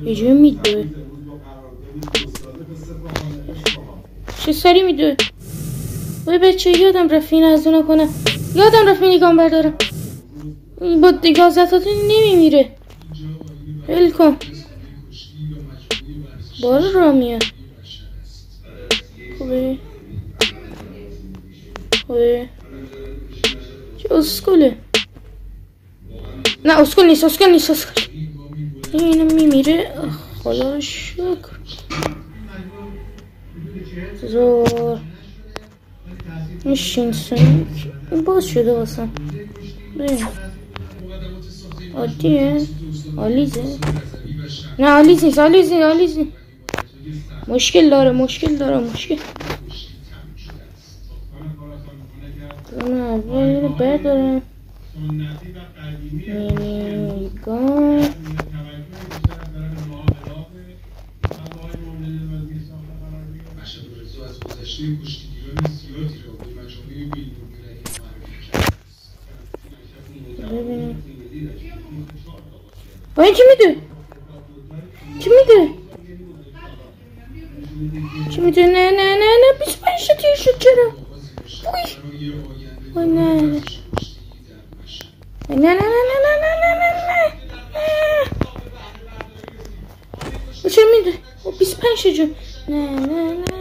یه جوری میدوه چه سری میدوه وای بچه یادم رفت این از اونا کنم یادم رفت مینیگان بردارم با 11 تا نمیمیره ول کن بارو را میاد خوبه خوبه چه اسکوله نه اسکول نیست اسکول نیست اسکول اینم میمیره خدا رو شکر زور میشین سنک این باز شده واسم عادیه آلیزه نه آلیز نیست آلیز نیست مشکل داره مشکل من اول بردارم مینیگان ببینیم این چی میده؟ چی میده؟ نه 25 تا تیر شد چرا؟ وای نه چه میده؟ 25 تا جو نه